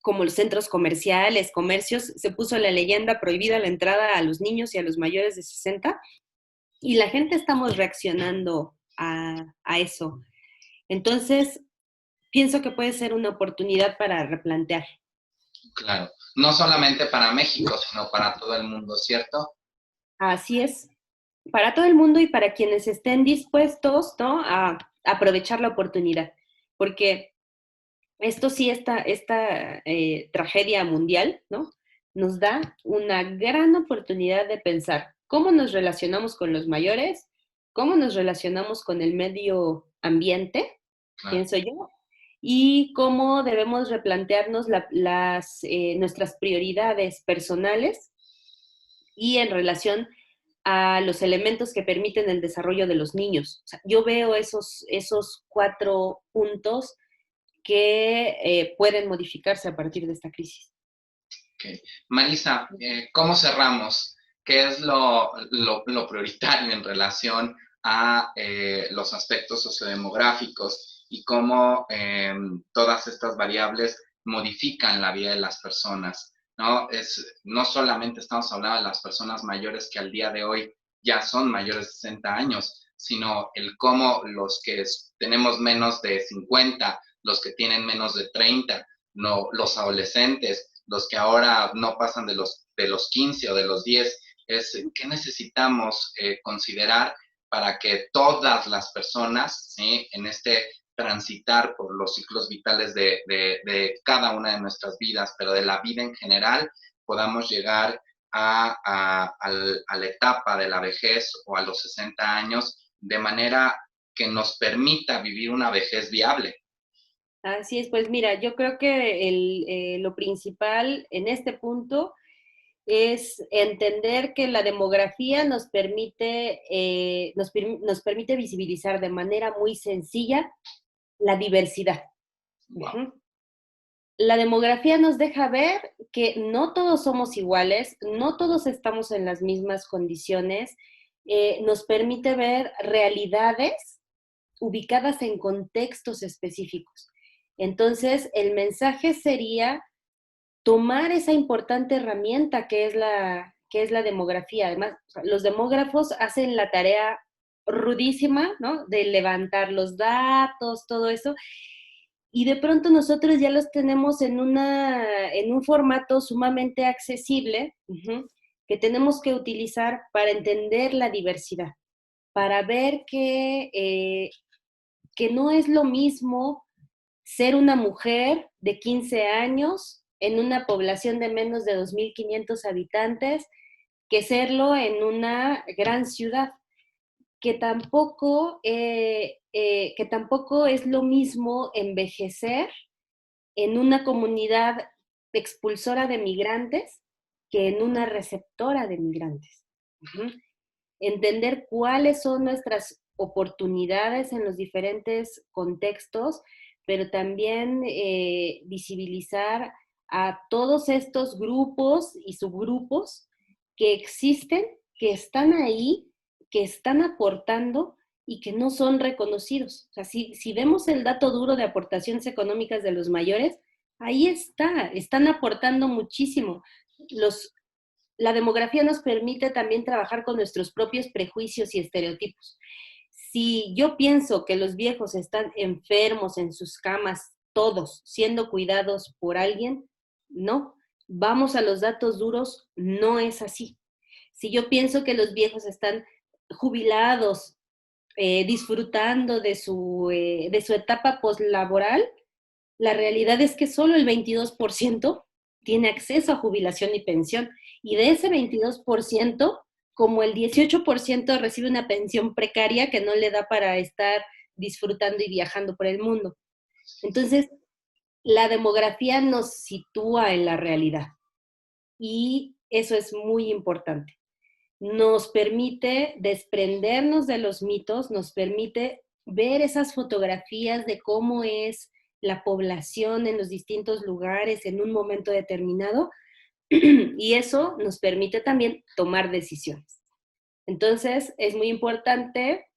como los centros comerciales, comercios, se puso la leyenda prohibida la entrada a los niños y a los mayores de 60, y la gente estamos reaccionando a eso. Entonces, pienso que puede ser una oportunidad para replantear. Claro. No solamente para México, sino para todo el mundo, ¿cierto? Así es, para todo el mundo y para quienes estén dispuestos, ¿no?, a aprovechar la oportunidad, porque esto sí, esta tragedia mundial, ¿no?, nos da una gran oportunidad de pensar cómo nos relacionamos con los mayores, cómo nos relacionamos con el medio ambiente, Claro. pienso yo, y cómo debemos replantearnos nuestras prioridades personales y en relación a los elementos que permiten el desarrollo de los niños. O sea, yo veo esos 4 puntos que pueden modificarse a partir de esta crisis. Okay. Marisa, ¿cómo cerramos? ¿Qué es lo prioritario en relación a los aspectos sociodemográficos y cómo todas estas variables modifican la vida de las personas? No solamente estamos hablando de las personas mayores que al día de hoy ya son mayores de 60 años, sino el cómo los que tenemos menos de 50, los que tienen menos de 30, no, los adolescentes, los que ahora no pasan de los 15 o de los 10, es qué necesitamos considerar para que todas las personas, ¿sí?, en este transitar por los ciclos vitales de cada una de nuestras vidas, pero de la vida en general, podamos llegar a la etapa de la vejez o a los 60 años de manera que nos permita vivir una vejez viable. Así es, pues mira, yo creo que lo principal en este punto es entender que la demografía nos permite visibilizar de manera muy sencilla la diversidad. Wow. Uh-huh. La demografía nos deja ver que no todos somos iguales, no todos estamos en las mismas condiciones, nos permite ver realidades ubicadas en contextos específicos. Entonces, el mensaje sería tomar esa importante herramienta que es la demografía. Además, los demógrafos hacen la tarea rudísima, ¿no? De levantar los datos, todo eso, y de pronto nosotros ya los tenemos en un formato sumamente accesible, que tenemos que utilizar para entender la diversidad, para ver que no es lo mismo ser una mujer de 15 años en una población de menos de 2.500 habitantes que serlo en una gran ciudad, que tampoco es lo mismo envejecer en una comunidad expulsora de migrantes que en una receptora de migrantes. Entender cuáles son nuestras oportunidades en los diferentes contextos, pero también visibilizar a todos estos grupos y subgrupos que existen, que están ahí, que están aportando y que no son reconocidos. O sea, si vemos el dato duro de aportaciones económicas de los mayores, ahí están aportando muchísimo. La demografía nos permite también trabajar con nuestros propios prejuicios y estereotipos. Si yo pienso que los viejos están enfermos en sus camas, todos siendo cuidados por alguien, no. Vamos a los datos duros, no es así. Si yo pienso que los viejos están jubilados, disfrutando de su etapa postlaboral, la realidad es que solo el 22% tiene acceso a jubilación y pensión. Y de ese 22%, como el 18% recibe una pensión precaria que no le da para estar disfrutando y viajando por el mundo. Entonces, la demografía nos sitúa en la realidad y eso es muy importante. Nos permite desprendernos de los mitos, nos permite ver esas fotografías de cómo es la población en los distintos lugares en un momento determinado y eso nos permite también tomar decisiones. Entonces, es muy importante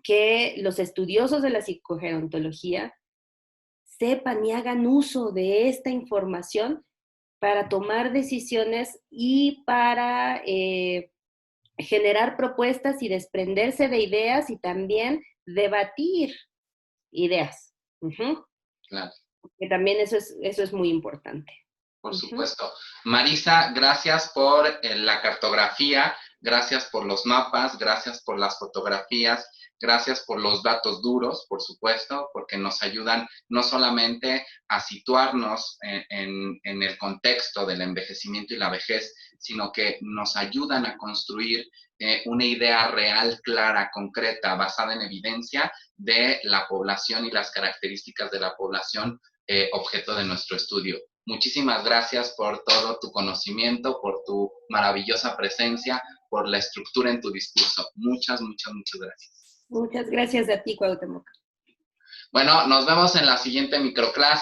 que los estudiosos de la psicogerontología sepan y hagan uso de esta información para tomar decisiones y para generar propuestas y desprenderse de ideas y también debatir ideas. Claro. Que también eso es muy importante. Por supuesto. Marisa, gracias por la cartografía, gracias por los mapas, gracias por las fotografías, gracias por los datos duros, por supuesto, porque nos ayudan no solamente a situarnos en el contexto del envejecimiento y la vejez, sino que nos ayudan a construir una idea real, clara, concreta, basada en evidencia de la población y las características de la población objeto de nuestro estudio. Muchísimas gracias por todo tu conocimiento, por tu maravillosa presencia, por la estructura en tu discurso. Muchas, muchas, muchas gracias. Muchas gracias a ti, Cuauhtémoc. Bueno, nos vemos en la siguiente microclase.